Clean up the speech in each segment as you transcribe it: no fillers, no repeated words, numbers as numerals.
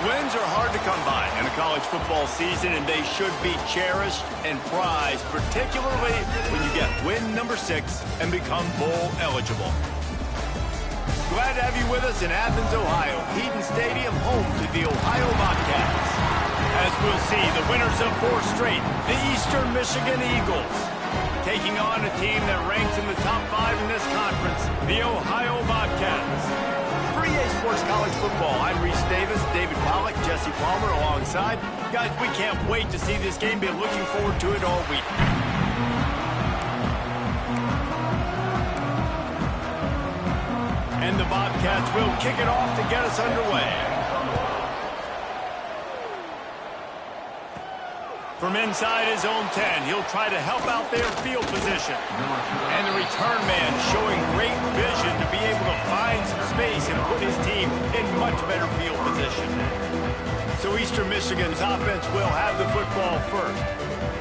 Wins are hard to come by in a college football season, and they should be cherished and prized, particularly when you get win number 6 and become bowl eligible. Glad to have you with us in Athens, Ohio, Heaton Stadium, home to the Ohio Bobcats. As we'll see, the winners of 4 straight, the Eastern Michigan Eagles, taking on a team that ranks in the top 5 in this conference, the Ohio Bobcats. For EA Sports College Football, I'm Reese Davis, David Pollack, Jesse Palmer alongside. Guys, we can't wait to see this game. Been looking forward to it all week. And the Bobcats will kick it off to get us underway. From inside his own 10, he'll try to help out their field position. And the return man showing great vision to be able to find some space and put his team in much better field position. So Eastern Michigan's offense will have the football first.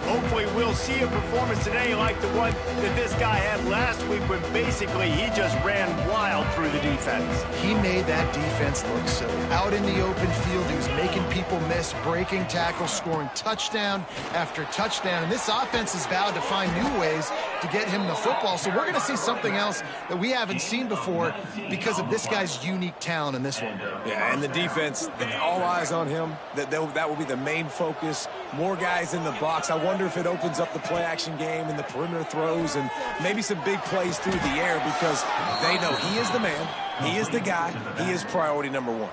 Hopefully we'll see a performance today like the one that this guy had last week when basically he just ran wild through the defense. He made that defense look silly. Out in the open field, he was making people miss, breaking tackles, scoring touchdown after touchdown. And this offense has vowed to find new ways to get him the football. So we're going to see something else that we haven't seen before because of this guy's unique talent in this one. Yeah, and the defense, all eyes on him. That will be the main focus. More guys in the box. I wonder if it opens up the play-action game and the perimeter throws and maybe some big plays through the air because they know he is the man, he is the guy, he is priority number 1.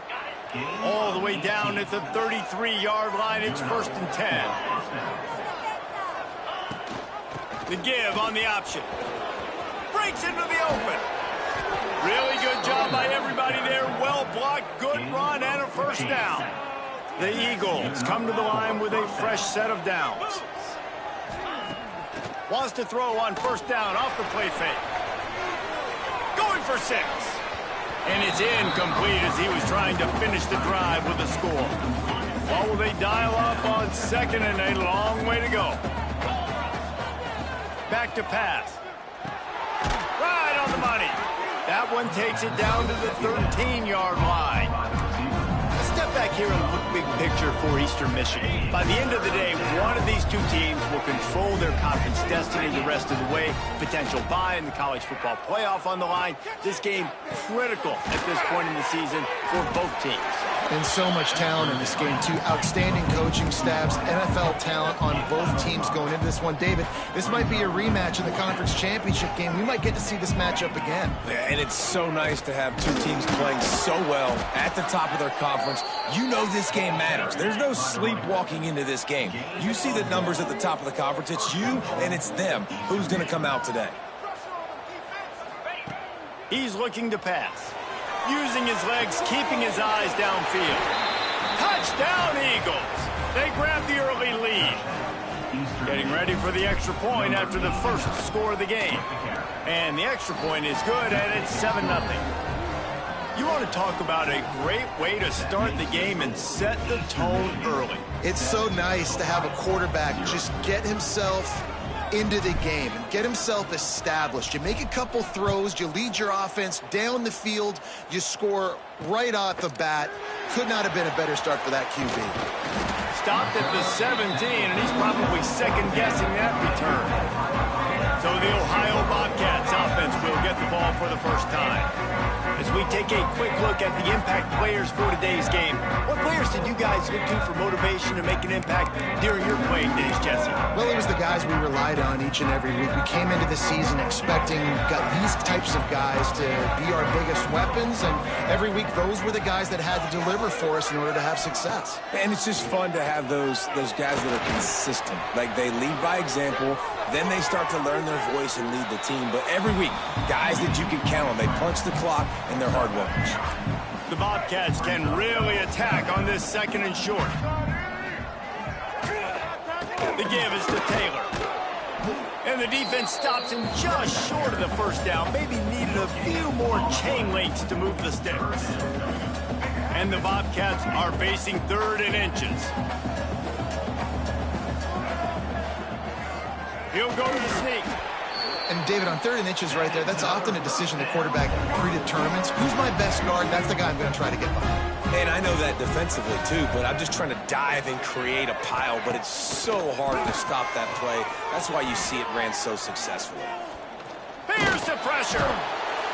All the way down at the 33-yard line, it's 1st and 10. The give on the option. Breaks into the open. Really good job by everybody there. Well blocked, good run, and a first down. The Eagles come to the line with a fresh set of downs. Wants to throw on 1st down off the play fake. Going for 6. And it's incomplete as he was trying to finish the drive with a score. Well, will they dial up on 2nd and a long way to go? Back to pass. Right on the money. That one takes it down to the 13-yard line. Step back here and look big picture for Eastern Michigan. By the end of the day, one of these two teams will control their conference destiny the rest of the way. Potential bye in the college football playoff on the line. This game critical at this point in the season for both teams. And so much talent in this game, too. Outstanding coaching staffs, NFL talent on both teams going into this one. David, this might be a rematch in the conference championship game. We might get to see this matchup again. Yeah, and it's so nice to have two teams playing so well at the top of their conference. You know this game matters. There's no sleepwalking into this game. You see the numbers at the top of the conference. It's you and it's them. Who's going to come out today? He's looking to pass. Using his legs, keeping his eyes downfield. Touchdown, Eagles! They grab the early lead. Getting ready for the extra point after the first score of the game. And the extra point is good, and it's 7-0. You want to talk about a great way to start the game and set the tone early. It's so nice to have a quarterback just get himself into the game and get himself established. You make a couple throws, you lead your offense down the field, you score right off the bat. Could not have been a better start for that QB. Stopped at the 17, and he's probably second-guessing that return. So the Ohio Bobcats offense will get the ball for the first time. As we take a quick look at the impact players for today's game, what players did you guys look to for motivation to make an impact during your playing days, Jesse? Well, it was the guys we relied on each and every week. We came into the season expecting these types of guys to be our biggest weapons, and every week those were the guys that had to deliver for us in order to have success. And it's just fun to have those guys that are consistent. Like, they lead by example, then they start to learn their voice and lead the team. But every week, guys that you can count on, they punch the clock and they're hard workers. The Bobcats can really attack on this 2nd and short. The give is to Taylor. And the defense stops him just short of the first down. Maybe needed a few more chain links to move the sticks. And the Bobcats are facing 3rd and inches. He'll go to the sneak. And, David, on 3rd and inches right there, that's often a decision the quarterback predetermines. Who's my best guard? That's the guy I'm going to try to get behind. And I know that defensively, too, but I'm just trying to dive and create a pile, but it's so hard to stop that play. That's why you see it ran so successfully. Here's the pressure.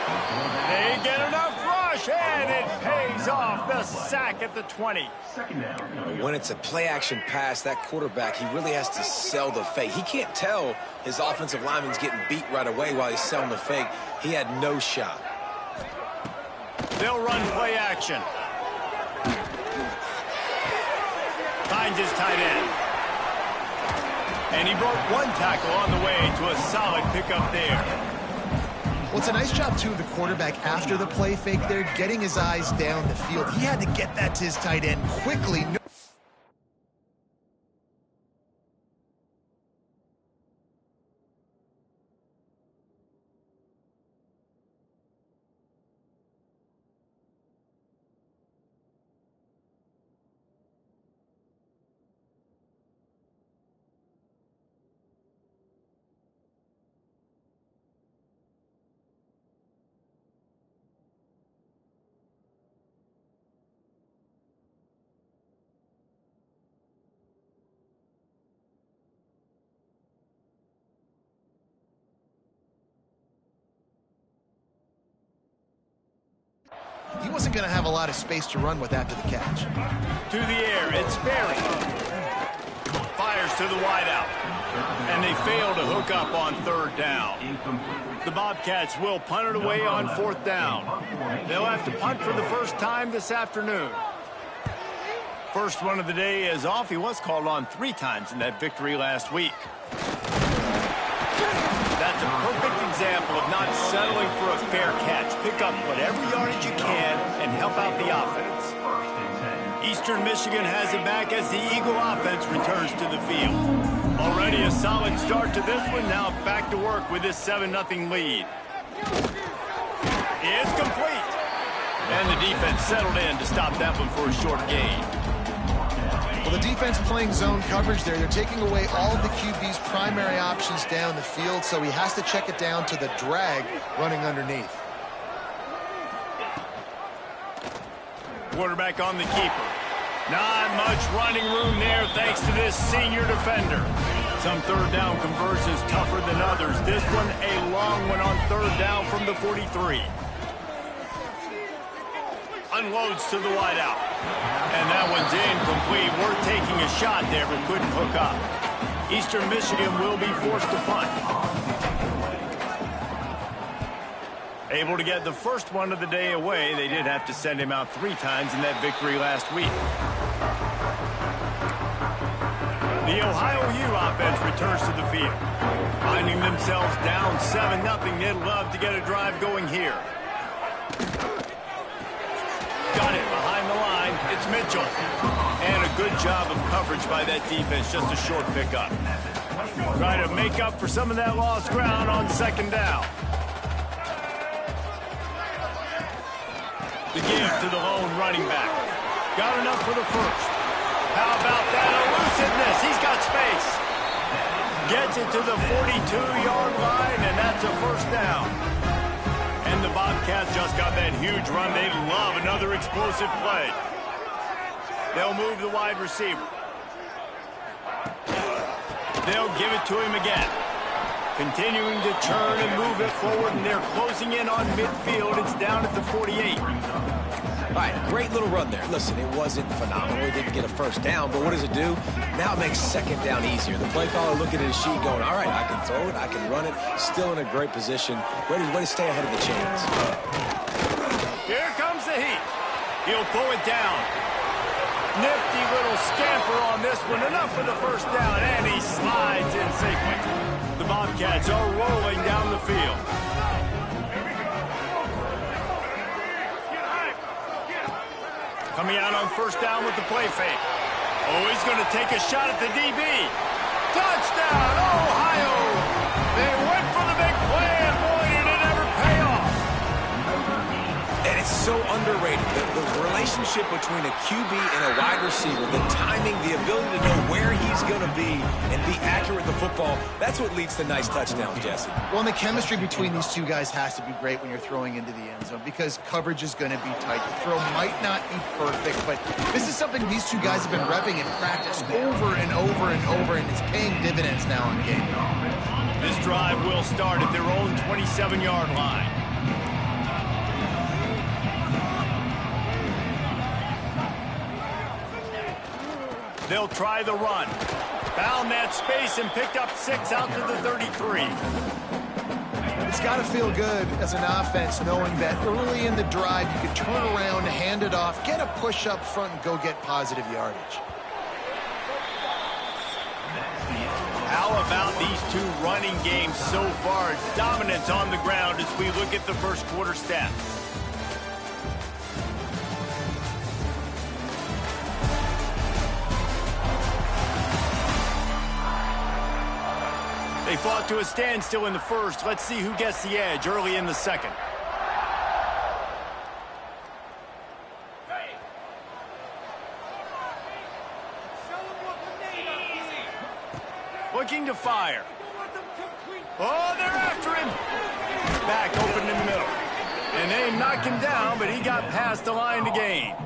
They get enough rush, and it pays off. The sack at the 20. When it's a play-action pass, that quarterback, he really has to sell the fake. He can't tell his offensive lineman's getting beat right away while he's selling the fake. He had no shot. They'll run play action. Finds his tight end. And he broke one tackle on the way to a solid pickup there. Well, it's a nice job, too, of the quarterback after the play fake there, getting his eyes down the field. He had to get that to his tight end quickly. He wasn't going to have a lot of space to run with after the catch. To the air, it's Berry. Fires to the wideout. And they fail to hook up on 3rd down. The Bobcats will punt it away on 4th down. They'll have to punt for the first time this afternoon. First one of the day is off. He was called on 3 times in that victory last week. That's a perfect example of not settling for a fair catch. Pick up whatever yardage you can and help out the offense. Eastern Michigan has it back as the Eagle offense returns to the field. Already a solid start to this one. Now back to work with this 7-0 lead. It's complete. And the defense settled in to stop that one for a short gain. Well, the defense playing zone coverage there. They're taking away all of the QB's primary options down the field, so he has to check it down to the drag running underneath. Quarterback on the keeper. Not much running room there thanks to this senior defender. Some 3rd down conversions tougher than others. This one a long one on 3rd down from the 43. Unloads to the wideout. And that one's incomplete. We're taking a shot there, but couldn't hook up. Eastern Michigan will be forced to punt. Able to get the first one of the day away. They did have to send him out 3 times in that victory last week. The Ohio U offense returns to the field. Finding themselves down 7-0, they'd love to get a drive going here. Got it behind the line. It's Mitchell. And a good job of coverage by that defense. Just a short pickup. Try to make up for some of that lost ground on 2nd down. The give to the lone running back. Got enough for the first. How about that elusiveness? He's got space. Gets it to the 42-yard line, and that's a 1st down. And the Bobcats just got that huge run. They love another explosive play. They'll move the wide receiver. They'll give it to him again. Continuing to turn and move it forward, and they're closing in on midfield. It's down at the 48. All right, great little run there. Listen, it wasn't phenomenal. He didn't get a 1st down, but what does it do? Now it makes 2nd down easier. The play caller looking at his sheet going, all right, I can throw it, I can run it. Still in a great position. Way to stay ahead of the chains. Here comes the heat. He'll pull it down. Nifty little scamper on this one. Enough for the 1st down, and he slides in safely. The Bobcats are rolling down the field. Coming out on 1st down with the play fake. Oh, he's going to take a shot at the DB. Touchdown, Ohio! They went for the big play, and boy, did it ever pay off. And it's so underrated. The relationship between a QB and a wide receiver, the timing, the ability to know where he's going to be and be accurate with the football, that's what leads to nice touchdowns, Jesse. Well, and the chemistry between these two guys has to be great when you're throwing into the end zone because coverage is going to be tight. The throw might not be perfect, but this is something these two guys have been repping in practice over and over and over, and it's paying dividends now in game. This drive will start at their own 27-yard line. They'll try the run. Found that space and picked up 6 out to the 33. It's got to feel good as an offense knowing that early in the drive you can turn around, hand it off, get a push up front, and go get positive yardage. How about these two running games so far? Dominance on the ground as we look at the first quarter stats. They fought to a standstill in the first. Let's see who gets the edge early in the second. Looking to fire. Oh, they're after him. Back open in the middle. And they knock him down, but he got past the line to gain.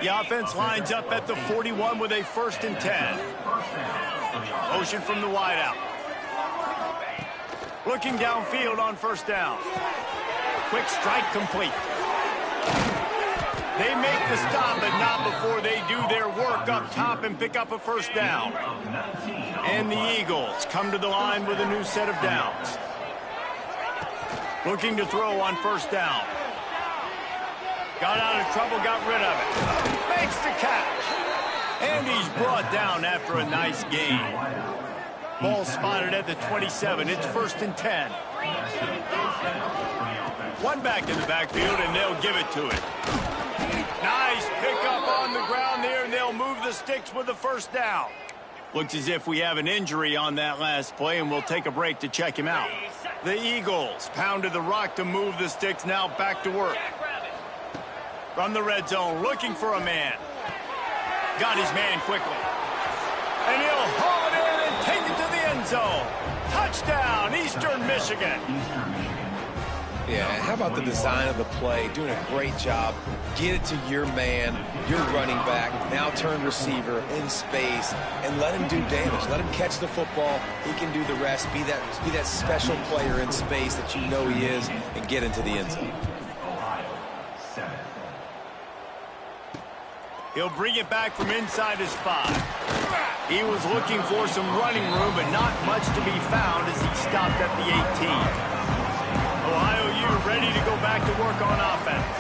The offense lines up at the 41 with a 1st and 10. Motion from the wideout. Looking downfield on 1st down. Quick strike complete. They make the stop, but not before they do their work up top and pick up a 1st down. And the Eagles come to the line with a new set of downs. Looking to throw on 1st down. Got out of trouble, got rid of it. Makes the catch. And he's brought down after a nice gain. Ball spotted at the 27. It's 1st and 10. One back in the backfield, and they'll give it to it. Nice pickup on the ground there, and they'll move the sticks with the 1st down. Looks as if we have an injury on that last play, and we'll take a break to check him out. The Eagles pounded the rock to move the sticks, now back to work. From the red zone, looking for a man. Got his man quickly. And he'll haul it in and take it to the end zone. Touchdown, Eastern Michigan. Yeah, how about the design of the play? Doing a great job. Get it to your man, your running back, now turn receiver in space, and let him do damage. Let him catch the football. He can do the rest. Be that special player in space that you know he is, and get into the end zone. He'll bring it back from inside his 5. He was looking for some running room, but not much to be found as he stopped at the 18. Ohio U ready to go back to work on offense.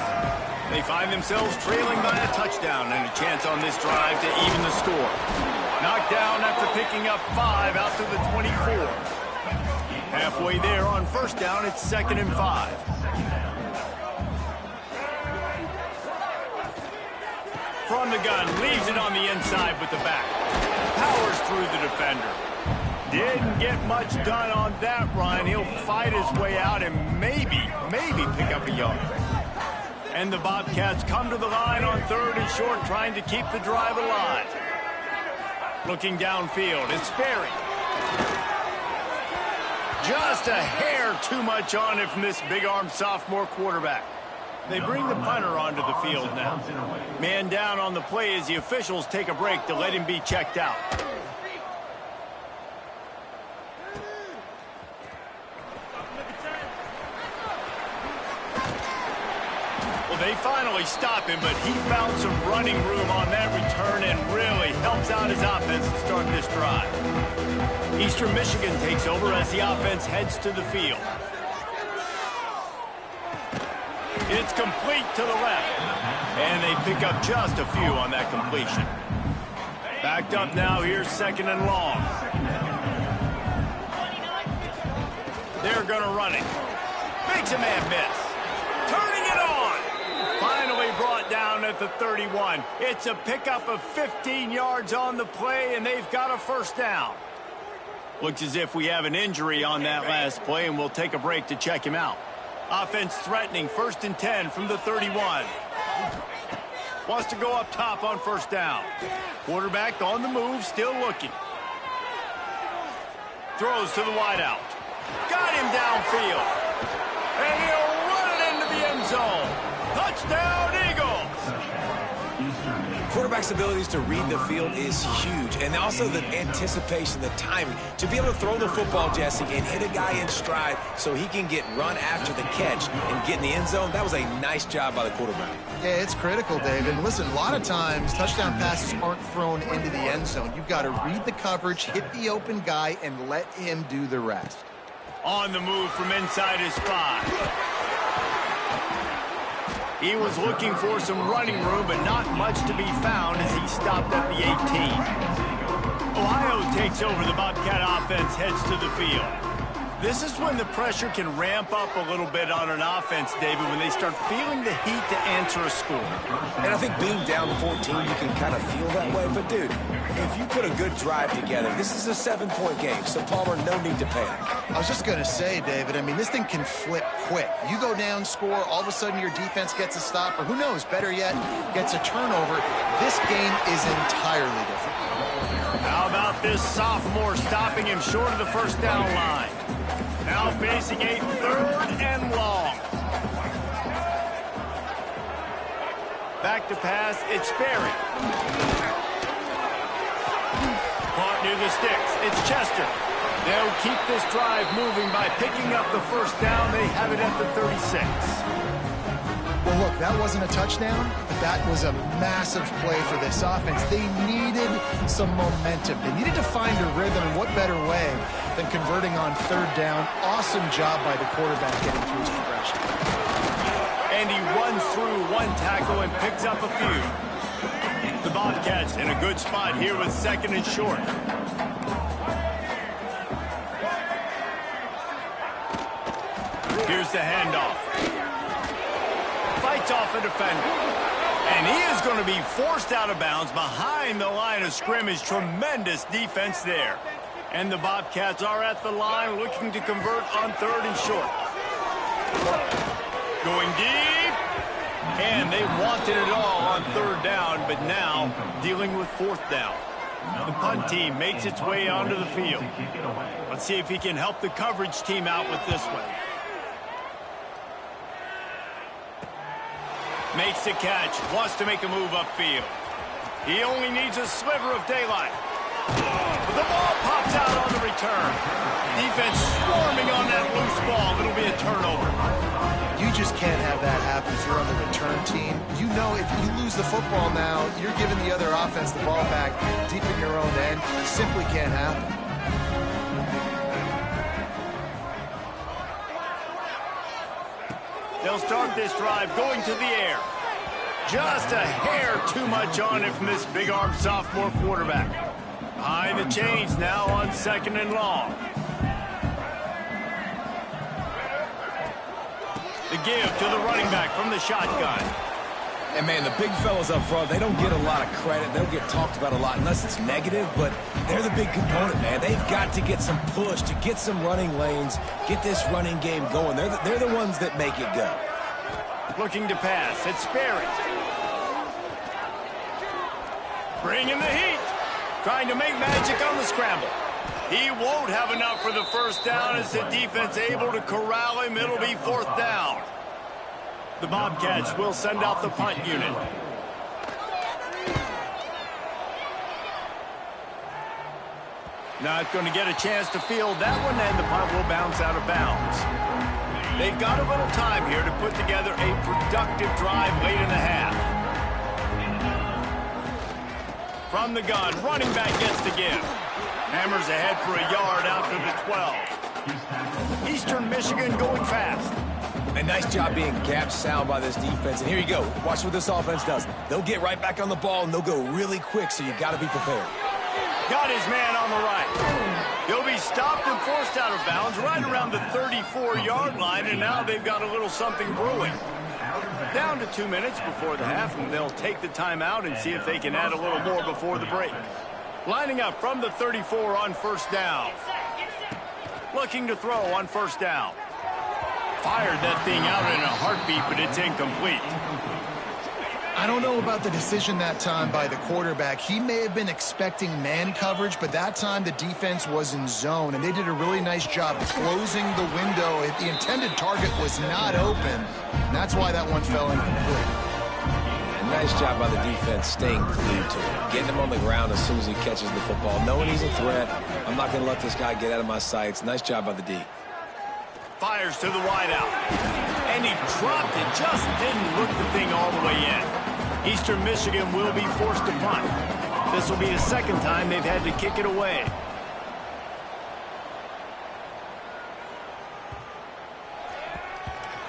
They find themselves trailing by a touchdown and a chance on this drive to even the score. Knocked down after picking up 5 out to the 24. Halfway there on 1st down, it's 2nd and 5. From the gun, leaves it on the inside with the back. Powers through the defender. Didn't get much done on that run. He'll fight his way out and maybe pick up a yard. And the Bobcats come to the line on 3rd and short, trying to keep the drive alive. Looking downfield, it's Sperry. Just a hair too much on it from this big-armed sophomore quarterback. They bring the punter onto the field now. Man down on the play as the officials take a break to let him be checked out. Well, they finally stop him, but he found some running room on that return and really helps out his offense to start this drive. Eastern Michigan takes over as the offense heads to the field. It's complete to the left. And they pick up just a few on that completion. Backed up now, here's 2nd and long. They're going to run it. Makes a man miss. Turning it on. Finally brought down at the 31. It's a pickup of 15 yards on the play, and they've got a 1st down. Looks as if we have an injury on that last play, and we'll take a break to check him out. Offense threatening, 1st and 10 from the 31. Wants to go up top on 1st down. Quarterback on the move, still looking. Throws to the wideout. Got him downfield. And he'll run it into the end zone. Touchdown, Eagles! Quarterback's abilities to read the field is huge, and also the anticipation, the timing. To be able to throw the football, Jesse, and hit a guy in stride so he can get run after the catch and get in the end zone, that was a nice job by the quarterback. Yeah, it's critical, David. Listen, a lot of times touchdown passes aren't thrown into the end zone. You've got to read the coverage, hit the open guy, and let him do the rest. On the move from inside his 5. He was looking for some running room, but not much to be found as he stopped at the 18. Ohio takes over. The Bobcat offense heads to the field. This is when the pressure can ramp up a little bit on an offense, David, when they start feeling the heat to answer a score. And I think being down 14, you can kind of feel that way. But, dude, if you put a good drive together, this is a 7-point game. So, Palmer, no need to panic. I was just going to say, David, I mean, this thing can flip quick. You go down, score, all of a sudden your defense gets a stop, or who knows, better yet, gets a turnover. This game is entirely different. How about this sophomore stopping him short of the 1st down line? Now facing a 3rd and long. Back to pass, it's Sperry. Caught near the sticks, it's Chester. They'll keep this drive moving by picking up the 1st down. They have it at the 36. Well, look, that wasn't a touchdown, but that was a massive play for this offense. They needed some momentum. They needed to find a rhythm, and what better way than converting on 3rd down. Awesome job by the quarterback getting through his progression. And he runs through 1 tackle and picks up a few. The Bobcats in a good spot here with 2nd and short. Here's the handoff. Fights off a defender. And he is going to be forced out of bounds behind the line of scrimmage. Tremendous defense there. And the Bobcats are at the line looking to convert on 3rd and short. Going deep. And they wanted it all on 3rd down, but now dealing with 4th down. The punt team makes its way onto the field. Let's see if he can help the coverage team out with this one. Makes the catch, wants to make a move upfield. He only needs a sliver of daylight. But the ball pops out on the return. Defense swarming on that loose ball. It'll be a turnover. You just can't have that happen if you're on the return team. You know if you lose the football now, you're giving the other offense the ball back deep in your own end. It simply can't happen. They'll start this drive going to the air. Just a hair too much on it from this big-armed sophomore quarterback. Behind the chains now on 2nd and long. The give to the running back from the shotgun. And, man, the big fellas up front, they don't get a lot of credit. They don't get talked about a lot unless it's negative, but they're the big component, man. They've got to get some push, to get some running lanes, get this running game going. They're the ones that make it go. Looking to pass. It's Sperry. Bringing the heat. Trying to make magic on the scramble. He won't have enough for the 1st down as the defense able to corral him. It'll be 4th down. The Bobcats will send out the punt unit. Not going to get a chance to field that one, and the punt will bounce out of bounds. They've got a little time here to put together a productive drive late in the half. From the gun, running back gets the give. Hammers ahead for a yard out to the 12. Eastern Michigan going fast. A nice job being gap sound by this defense. And here you go. Watch what this offense does. They'll get right back on the ball, and they'll go really quick, so you got to be prepared. Got his man on the right. He'll be stopped and forced out of bounds right around the 34-yard line, and now they've got a little something brewing. Down to 2 minutes before the half, and they'll take the timeout and see if they can add a little more before the break. Lining up from the 34 on 1st down. Looking to throw on 1st down. fired that thing out in a heartbeat, but it's incomplete. I don't know about the decision that time by the quarterback. He may have been expecting man coverage, but that time the defense was in zone, and they did a really nice job closing the window. The intended target was not open, and that's why that one fell incomplete. Nice job by the defense staying glued to him, getting him on the ground as soon as he catches the football, knowing he's a threat. I'm not going to let this guy get out of my sights. Nice job by the D. Fires to the wideout. And he dropped it. Just didn't look the thing all the way in. Eastern Michigan will be forced to punt. This will be the second time they've had to kick it away.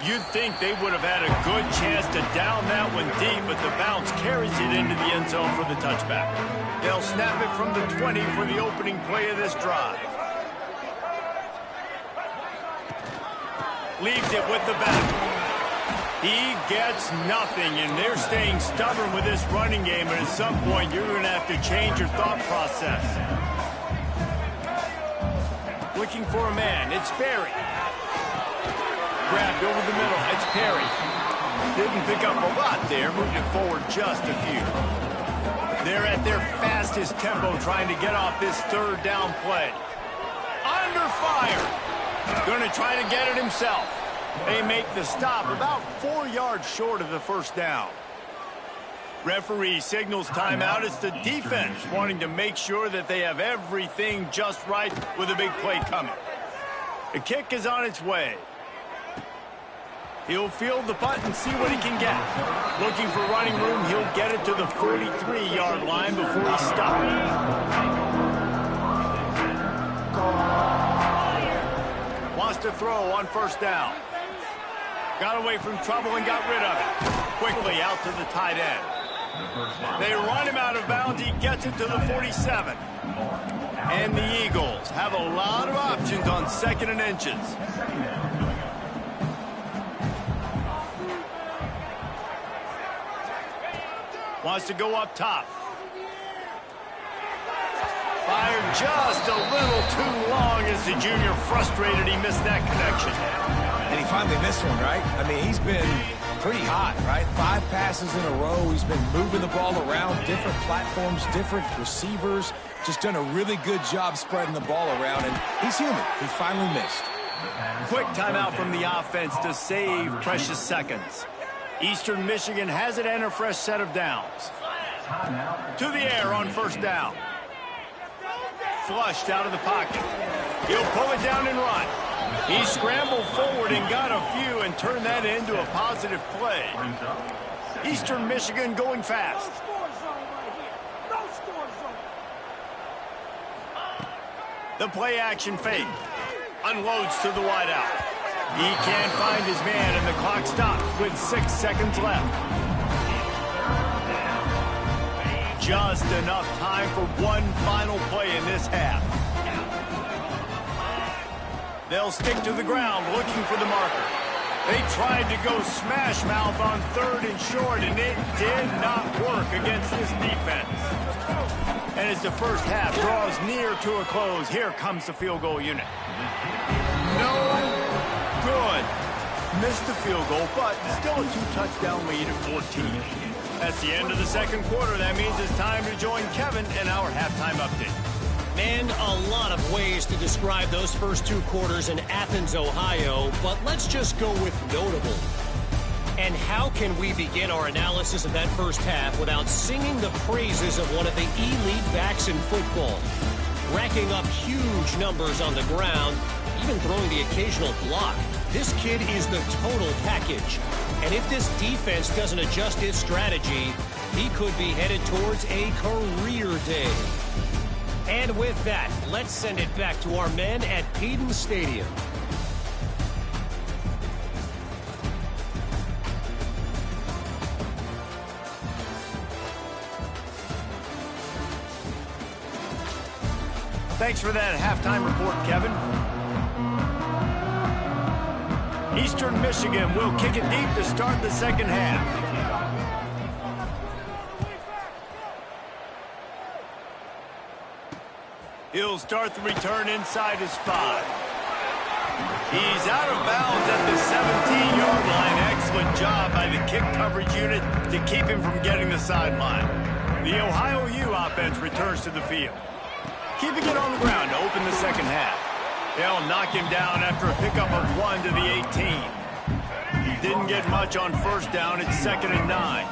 You'd think they would have had a good chance to down that one deep, but the bounce carries it into the end zone for the touchback. They'll snap it from the 20 for the opening play of this drive. Leaves it with the back. He gets nothing, and they're staying stubborn with this running game, but at some point you're going to have to change your thought process. Looking for a man. It's Berry. Grabbed over the middle. It's Perry. Didn't pick up a lot there. Moved it forward just a few. They're at their fastest tempo trying to get off this third down play. Under fire. Going to try to get it himself. They make the stop about 4 yards short of the first down. Referee signals timeout. It's the defense wanting to make sure that they have everything just right with a big play coming. The kick is on its way. He'll field the punt and see what he can get. Looking for running room, he'll get it to the 43-yard line before he stops. Wants to throw on first down. Got away from trouble and got rid of it. Quickly out to the tight end. They run him out of bounds. He gets it to the 47. And the Eagles have a lot of options on 2nd and inches. Wants to go up top. Fired just a little too long as the junior frustrated. He missed that connection. And he finally missed one, right? I mean, he's been pretty hot, right? 5 passes in a row. He's been moving the ball around, different platforms, different receivers. Just done a really good job spreading the ball around, and he's human. He finally missed. Quick timeout from the offense to save precious seconds. Eastern Michigan has it and a fresh set of downs. To the air on first down. Flushed out of the pocket. He'll pull it down and run. He scrambled forward and got a few and turned that into a positive play. Eastern Michigan going fast. The play action fake. Unloads to the wideout. He can't find his man, and the clock stops with 6 seconds left. Just enough time for one final play in this half. They'll stick to the ground looking for the marker. They tried to go smash mouth on 3rd and short, and it did not work against this defense. And as the first half draws near to a close, here comes the field goal unit. No good. Missed the field goal, but still a 2-touchdown lead at 14. That's the end of the second quarter. That means it's time to join Kevin in our halftime update. Man, a lot of ways to describe those first 2 quarters in Athens, Ohio, but let's just go with notable. And how can we begin our analysis of that first half without singing the praises of one of the elite backs in football? Racking up huge numbers on the ground, even throwing the occasional block. This kid is the total package. And if this defense doesn't adjust its strategy, he could be headed towards a career day. And with that, let's send it back to our men at Peden Stadium. Thanks for that halftime report, Kevin. Eastern Michigan will kick it deep to start the second half. He'll start the return inside his 5. He's out of bounds at the 17-yard line. Excellent job by the kick coverage unit to keep him from getting the sideline. The Ohio U offense returns to the field. Keeping it on the ground to open the second half. They'll knock him down after a pickup of 1 to the 18. He didn't get much on first down. It's 2nd and 9.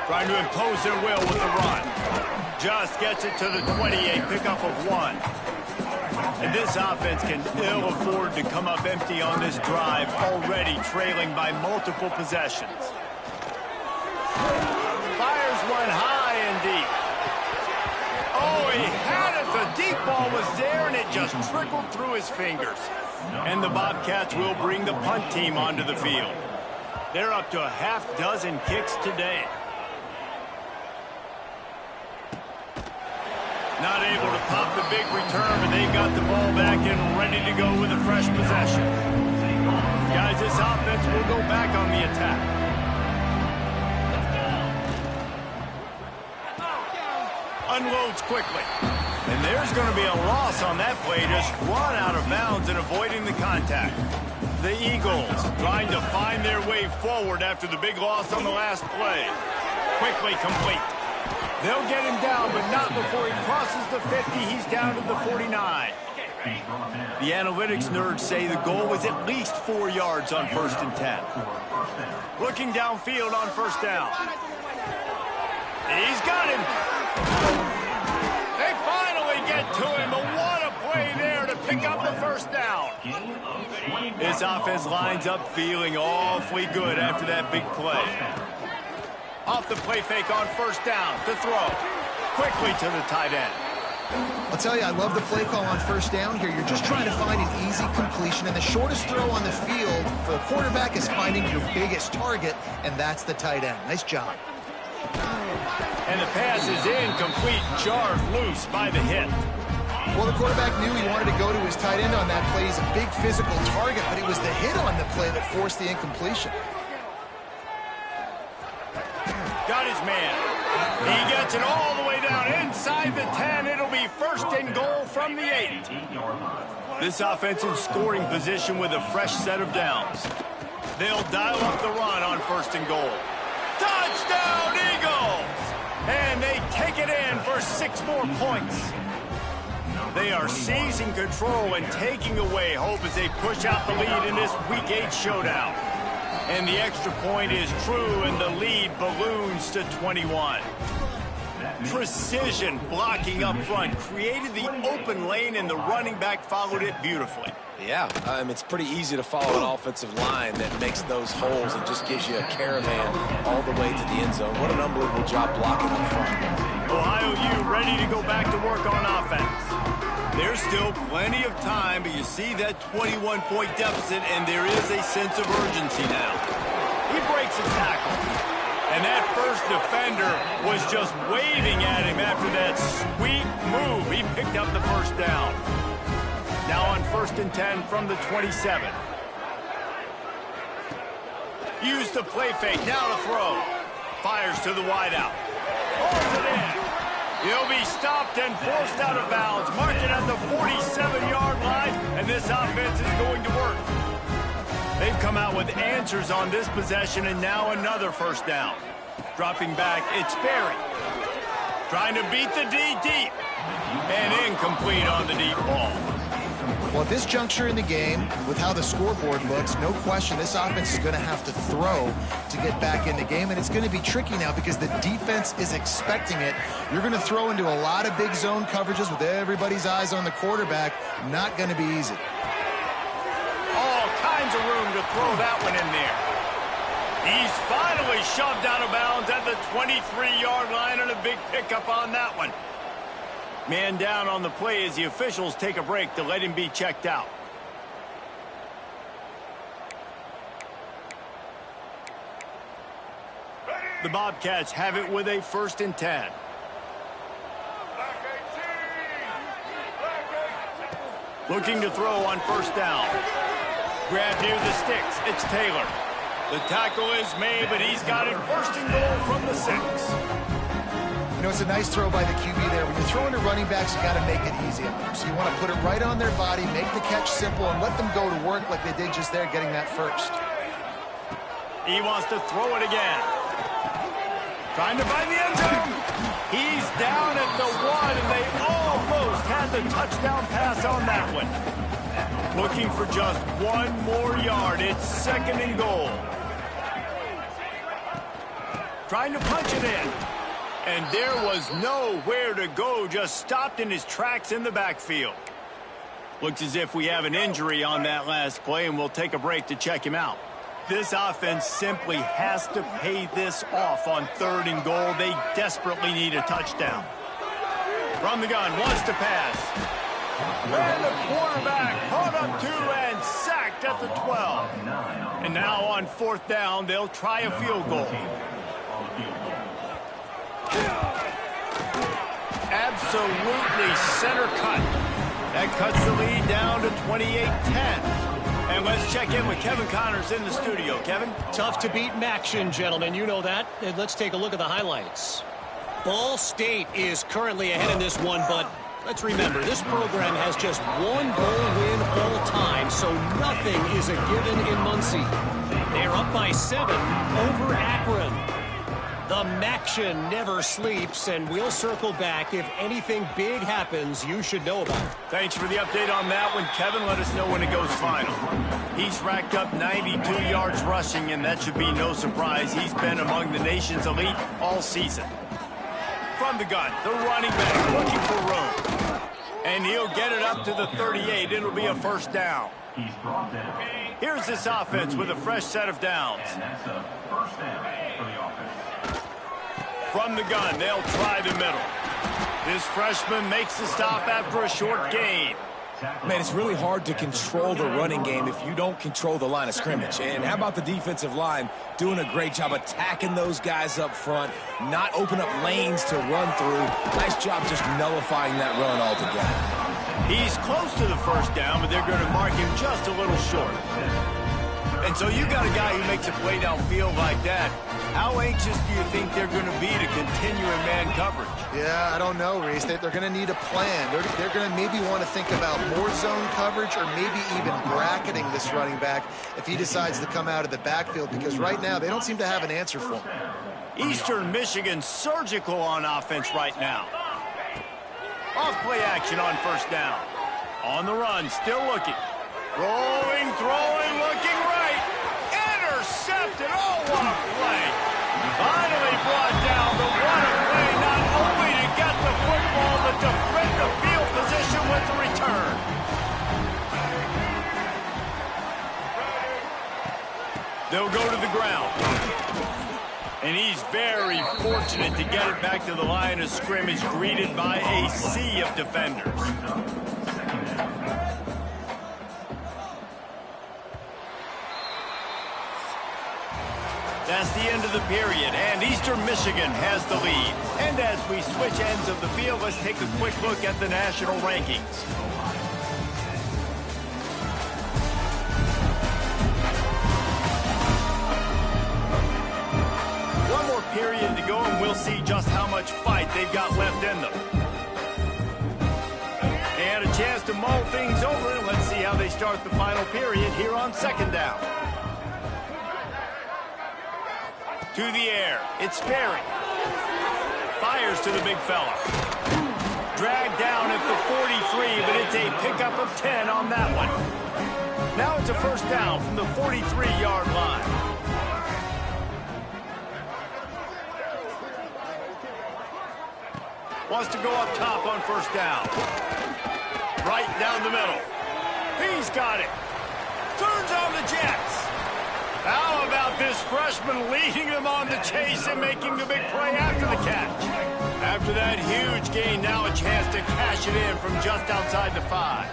Trying to impose their will with the run. Just gets it to the 28, pickup of 1. And this offense can ill afford to come up empty on this drive, already trailing by multiple possessions. Fires one high and deep. Oh, he had it. The deep ball was there, and it just trickled through his fingers. And the Bobcats will bring the punt team onto the field. They're up to a half-dozen kicks today. Not able to pop the big return, but they've got the ball back and ready to go with a fresh possession. Guys, this offense will go back on the attack. Unloads quickly. And there's going to be a loss on that play. Just run out of bounds and avoiding the contact. The Eagles trying to find their way forward after the big loss on the last play. Quickly complete. They'll get him down, but not before he crosses the 50. He's down to the 49. The analytics nerds say the goal was at least 4 yards on 1st and 10. Looking downfield on first down. He's got him. They finally get to him, but what a play there to pick up the first down. This offense lines up feeling awfully good after that big play. Off the play fake on first down to throw. Quickly to the tight end. I'll tell you, I love the play call on first down here. You're just trying to find an easy completion, and the shortest throw on the field for the quarterback is finding your biggest target, and that's the tight end. Nice job. And the pass is incomplete, jarred loose by the hit. Well, the quarterback knew he wanted to go to his tight end on that play. He's a big physical target, but it was the hit on the play that forced the incompletion. Got his man. He gets it all the way down inside the 10. It'll be 1st and goal from the 8. This offense in scoring position with a fresh set of downs. They'll dial up the run on 1st and goal. Touchdown, Eagles! And they take it in for 6 more points. They are seizing control and taking away hope as they push out the lead in this Week 8 showdown. And the extra point is true, and the lead balloons to 21. Precision blocking up front created the open lane, and the running back followed it beautifully. Yeah, it's pretty easy to follow an offensive line that makes those holes and just gives you a caravan all the way to the end zone. What an unbelievable job blocking up front. Ohio U ready to go back to work on offense. There's still plenty of time, but you see that 21-point deficit, and there is a sense of urgency now. He breaks a tackle, and that first defender was just waving at him after that sweet move. He picked up the first down. Now on 1st and 10 from the 27. Use the play fake, now to throw. Fires to the wideout. Holds it in. He'll be stopped and forced out of bounds. Mark it at the 47-yard line, and this offense is going to work. They've come out with answers on this possession, and now another first down. Dropping back, it's Berry. Trying to beat the D deep. And incomplete on the deep ball. Well, at this juncture in the game, with how the scoreboard looks, no question this offense is going to have to throw to get back in the game, and it's going to be tricky now because the defense is expecting it. You're going to throw into a lot of big zone coverages with everybody's eyes on the quarterback. Not going to be easy. All kinds of room to throw that one in there. He's finally shoved out of bounds at the 23-yard line, and a big pickup on that one. Man down on the play as the officials take a break to let him be checked out. The Bobcats have it with a 1st and 10. Looking to throw on first down. Grab near the sticks. It's Taylor. The tackle is made, but he's got it 1st and goal from the 6. You know, it's a nice throw by the QB there. When you're throwing to running backs, you got to make it easy on them. So you want to put it right on their body, make the catch simple, and let them go to work like they did just there, getting that first. He wants to throw it again. Trying to find the end zone. He's down at the 1, and they almost had the touchdown pass on that one. Looking for just 1 more yard. It's 2nd and goal. Trying to punch it in. And there was nowhere to go, just stopped in his tracks in the backfield. Looks as if we have an injury on that last play, and we'll take a break to check him out. This offense simply has to pay this off on 3rd and goal. They desperately need a touchdown. From the gun, wants to pass. And the quarterback caught up to and sacked at the 12. And now on 4th down, they'll try a field goal. Absolutely center cut. That cuts the lead down to 28-10. And let's check in with Kevin Connors in the studio. Kevin? Tough to beat Maction, gentlemen. You know that. And let's take a look at the highlights. Ball State is currently ahead in this one, but let's remember, this program has just 1 bowl win all time, so nothing is a given in Muncie. They're up by 7 over Akron. The Maction never sleeps, and we'll circle back. If anything big happens, you should know about it. Thanks for the update on that one, Kevin. Let us know when it goes final. He's racked up 92 yards rushing, and that should be no surprise. He's been among the nation's elite all season. From the gun, the running back looking for room. And he'll get it up to the 38. It'll be a 1st down. Here's this offense with a fresh set of downs. And that's a 1st down for the offense. From the gun, they'll try the middle. This freshman makes the stop after a short gain. Man, it's really hard to control the running game if you don't control the line of scrimmage. And how about the defensive line doing a great job attacking those guys up front, not open up lanes to run through. Nice job just nullifying that run altogether. He's close to the 1st down, but they're going to mark him just a little short. And so you got a guy who makes a play downfield like that. How anxious do you think they're going to be to continue in man coverage? Yeah, I don't know, Reese. They're going to need a plan. They're going to maybe want to think about more zone coverage or maybe even bracketing this running back if he decides to come out of the backfield, because right now they don't seem to have an answer for him. Eastern Michigan surgical on offense right now. Off play action on 1st down. On the run, still looking. Rolling, throwing, looking right. Intercepted. Oh, what a play. Finally brought down, but what a play. Not only to get the football, but to print the field position with the return. They'll go to the ground. And he's very fortunate to get it back to the line of scrimmage, greeted by a sea of defenders. That's the end of the period, and Eastern Michigan has the lead. And as we switch ends of the field, let's take a quick look at the national rankings. One more period to go, and we'll see just how much fight they've got left in them. They had a chance to mull things over, and let's see how they start the final period here on 2nd down. To the air, it's Sperry. Fires to the big fella. Dragged down at the 43, but it's a pickup of 10 on that one. Now it's a 1st down from the 43-yard line. Wants to go up top on 1st down. Right down the middle. He's got it. Turns on the Jets. How about this freshman leading them on the chase and making the big play after the catch? After that huge gain, now a chance to cash it in from just outside the 5.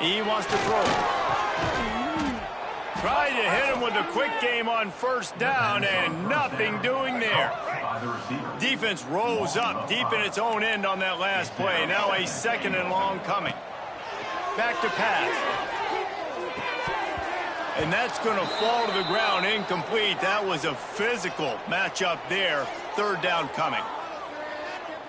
He wants to throw. Tried to hit him with a quick game on 1st down, and nothing doing there. Defense rolls up deep in its own end on that last play. Now a 2nd and long coming. Back to pass. And that's going to fall to the ground incomplete. That was a physical matchup there. Third down coming.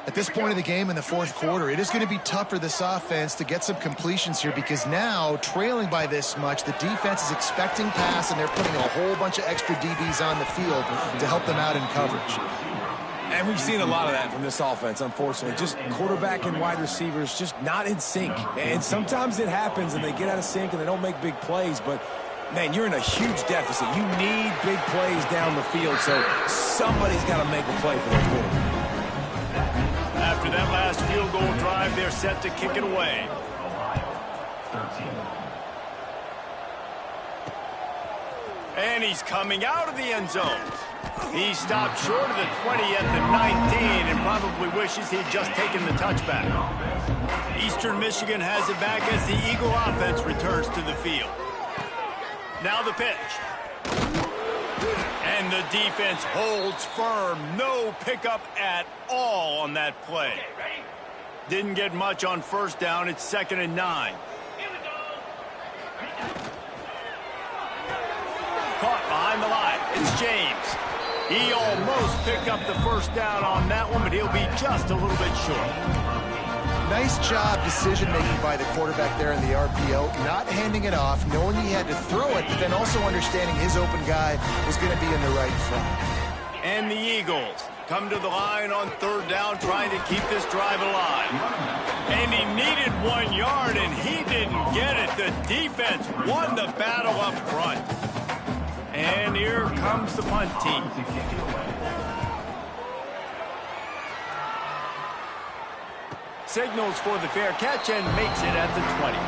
At this point of the game in the fourth quarter, it is going to be tough for this offense to get some completions here because now, trailing by this much, the defense is expecting pass, and they're putting a whole bunch of extra DBs on the field to help them out in coverage. And we've seen a lot of that from this offense, unfortunately. Just quarterback and wide receivers just not in sync. And sometimes it happens, and they get out of sync, and they don't make big plays, but man, you're in a huge deficit. You need big plays down the field, so somebody's got to make a play for their quarterback. After that last field goal drive, they're set to kick it away. And he's coming out of the end zone. He stopped short of the 20 at the 19 and probably wishes he'd just taken the touchback. Eastern Michigan has it back as the Eagle offense returns to the field. Now the pitch. And the defense holds firm. No pickup at all on that play. Didn't get much on first down. It's 2nd and 9. Caught behind the line. It's James. He almost picked up the first down on that one, but he'll be just a little bit short. Nice job decision-making by the quarterback there in the RPO, not handing it off, knowing he had to throw it, but then also understanding his open guy was going to be in the right front. And the Eagles come to the line on third down, trying to keep this drive alive. And he needed 1 yard, and he didn't get it. The defense won the battle up front. And here comes the punt team. Signals for the fair catch and makes it at the 20.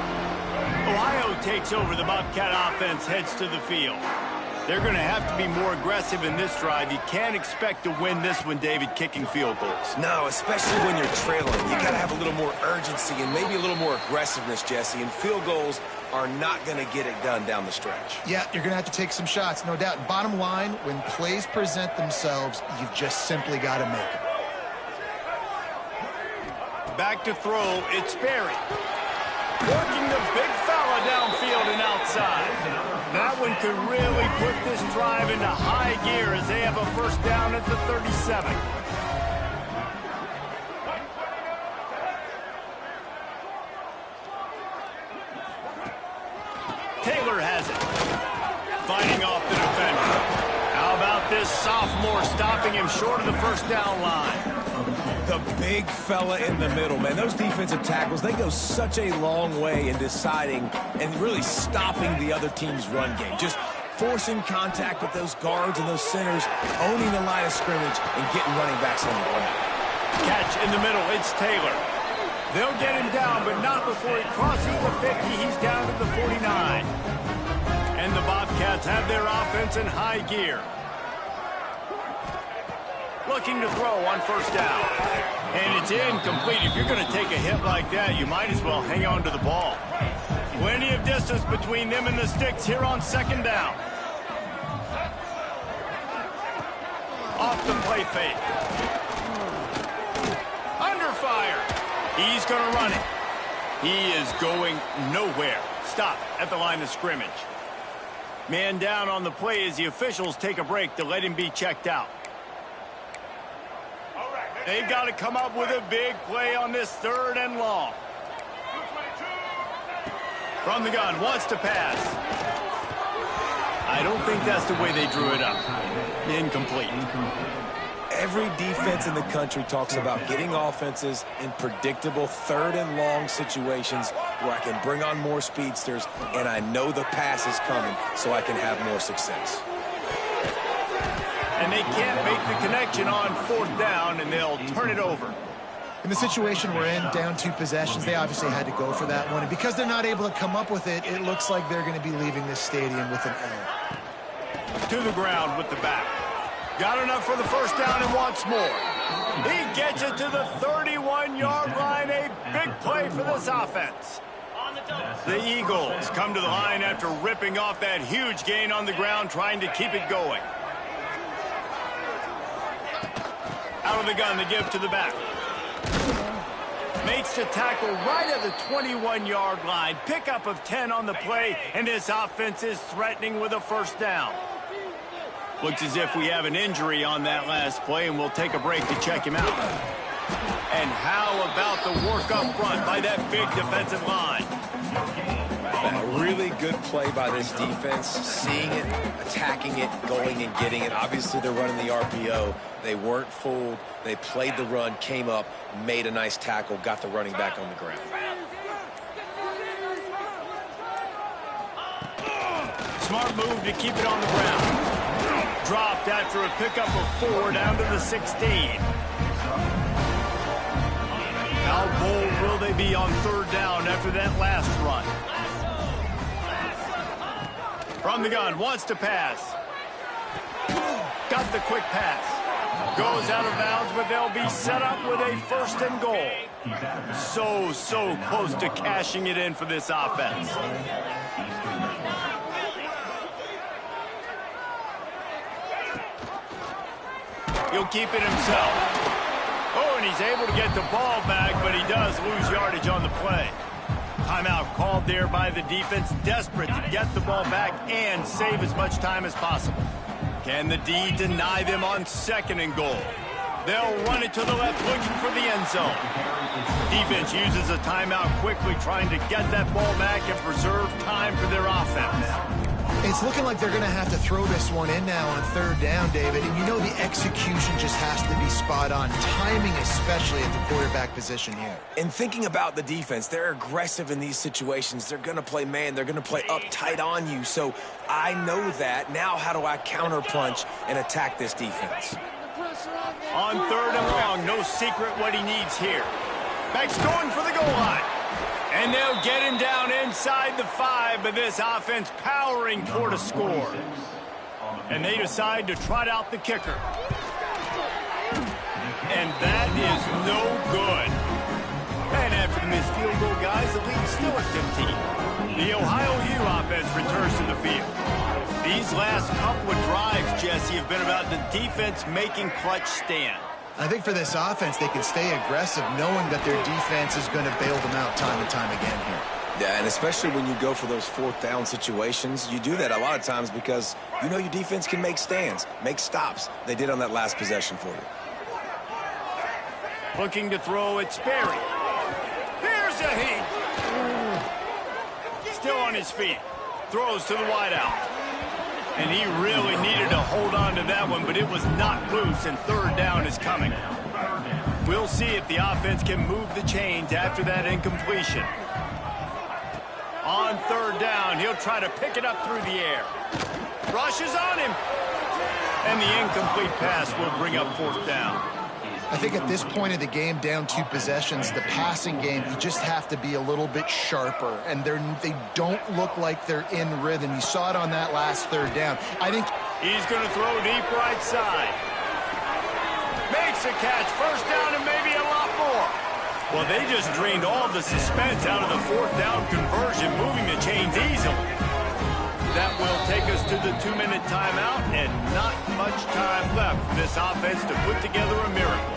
Ohio takes over. The Bobcat offense heads to the field. They're going to have to be more aggressive in this drive. You can't expect to win this one, David, kicking field goals. No, especially when you're trailing. You got to have a little more urgency and maybe a little more aggressiveness, Jesse. And field goals are not going to get it done down the stretch. Yeah, you're going to have to take some shots, no doubt. Bottom line, when plays present themselves, you've just simply got to make them. Back to throw, it's Berry. Working the big fella downfield and outside. That one could really put this drive into high gear as they have a first down at the 37. Taylor has it. Fighting off the defender. How about this sophomore stopping him short of the first down line? The big fella in the middle, man. Those defensive tackles, they go such a long way in deciding and really stopping the other team's run game. Just forcing contact with those guards and those centers, owning the line of scrimmage, and getting running backs on the ground. Catch in the middle, it's Taylor. They'll get him down, but not before he crosses the 50. He's down to the 49. And the Bobcats have their offense in high gear. Looking to throw on first down. And it's incomplete. If you're going to take a hit like that, you might as well hang on to the ball. Plenty of distance between them and the sticks here on second down. Off the play fake. Under fire. He's going to run it. He is going nowhere. Stop at the line of scrimmage. Man down on the play as the officials take a break to let him be checked out. They've got to come up with a big play on this 3rd and long. From the gun, wants to pass. I don't think that's the way they drew it up. Incomplete. Every defense in the country talks about getting offenses in predictable 3rd and long situations where I can bring on more speedsters and I know the pass is coming so I can have more success. And they can't make the connection on 4th down, and they'll turn it over. In the situation we're in, down 2 possessions, they obviously had to go for that one. And because they're not able to come up with it, it looks like they're going to be leaving this stadium with an L. To the ground with the back. Got enough for the first down and wants more. He gets it to the 31-yard line. A big play for this offense. The Eagles come to the line after ripping off that huge gain on the ground, trying to keep it going. Out of the gun, the give to the back. Makes the tackle right at the 21-yard line. Pickup of 10 on the play, and this offense is threatening with a first down. Looks as if we have an injury on that last play, and we'll take a break to check him out. And how about the work up front by that big defensive line? A really good play by this defense, seeing it, attacking it, going and getting it. Obviously, they're running the RPO. They weren't fooled. They played the run, came up, made a nice tackle, got the running back on the ground. Smart move to keep it on the ground. Dropped after a pickup of 4 down to the 16. How bold will they be on third down after that last run? From the gun, wants to pass. Got the quick pass. Goes out of bounds, but they'll be set up with a first and goal. So close to cashing it in for this offense. He'll keep it himself. Oh, and he's able to get the ball back, but he does lose yardage on the play. Timeout called there by the defense, desperate to get the ball back and save as much time as possible. Can the D deny them on second and goal? They'll run it to the left, looking for the end zone. Defense uses a timeout quickly, trying to get that ball back and preserve time for their offense. It's looking like they're going to have to throw this one in now on third down, David. And you know the execution just has to be spot on. Timing especially at the quarterback position here. And thinking about the defense, they're aggressive in these situations. They're going to play man. They're going to play up tight on you. So I know that. Now how do I counterpunch and attack this defense? On third and long, no secret what he needs here. Beck's going for the goal line. And they'll get him down inside the 5, but this offense powering toward a score. And they decide to trot out the kicker. And that is no good. And after the missed field goal, guys, the lead's still at 15. The Ohio U offense returns to the field. These last couple of drives, Jesse, have been about the defense making clutch stand. I think for this offense, they can stay aggressive knowing that their defense is going to bail them out time and time again here. Yeah, and especially when you go for those fourth down situations, you do that a lot of times because you know your defense can make stands, make stops. They did on that last possession for you. Looking to throw, it's Sperry. Here's a heat. Still on his feet. Throws to the wideout. And he really needed to hold on to that one, but it was not loose, and third down is coming. We'll see if the offense can move the chains after that incompletion. On third down, he'll try to pick it up through the air. Rushes on him. And the incomplete pass will bring up fourth down. I think at this point of the game, down 2 possessions, the passing game, you just have to be a little bit sharper. And they don't look like they're in rhythm. You saw it on that last third down. I think he's going to throw deep right side. Makes a catch. First down and maybe a lot more. Well, they just drained all the suspense out of the fourth down conversion, moving the chains easily. That will take us to the 2-minute timeout, and not much time left for this offense to put together a miracle.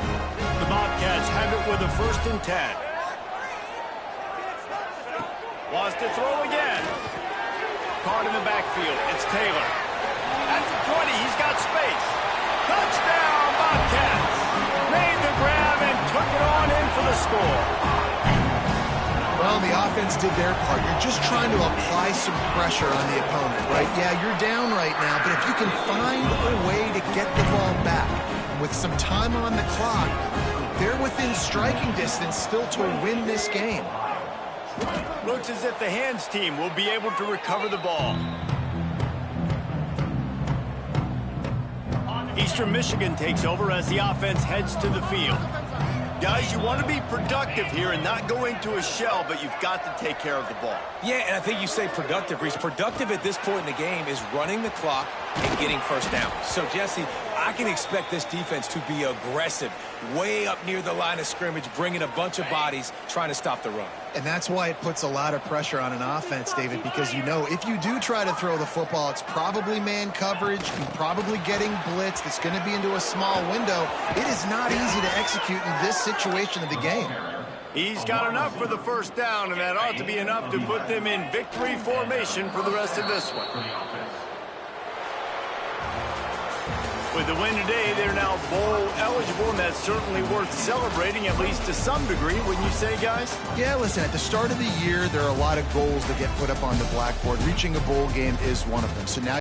The Bobcats have it with a 1st and 10. Wants to throw again. Caught in the backfield. It's Taylor. At the 20, he's got space. Touchdown, Bobcats! Made the grab and took it on in for the score. Well, the offense did their part. You're just trying to apply some pressure on the opponent, right? Yeah, you're down right now, but if you can find a way to get the ball back with some time on the clock, they're within striking distance still to win this game. Looks as if the hands team will be able to recover the ball. Eastern Michigan takes over as the offense heads to the field. Guys, you want to be productive here and not go into a shell, but you've got to take care of the ball. Yeah, and I think you say productive, Reese. Productive at this point in the game is running the clock and getting first down. So, Jesse, I I can expect this defense to be aggressive, way up near the line of scrimmage, bringing a bunch of bodies, trying to stop the run. And that's why it puts a lot of pressure on an offense, David, because you know if you do try to throw the football, it's probably man coverage, you're probably getting blitzed, it's going to be into a small window. It is not easy to execute in this situation of the game. He's got enough for the first down, and that ought to be enough to put them in victory formation for the rest of this one. With the win today, they're now bowl eligible, and that's certainly worth celebrating, at least to some degree, wouldn't you say, guys? Yeah, listen, at the start of the year, there are a lot of goals that get put up on the blackboard. Reaching a bowl game is one of them. So now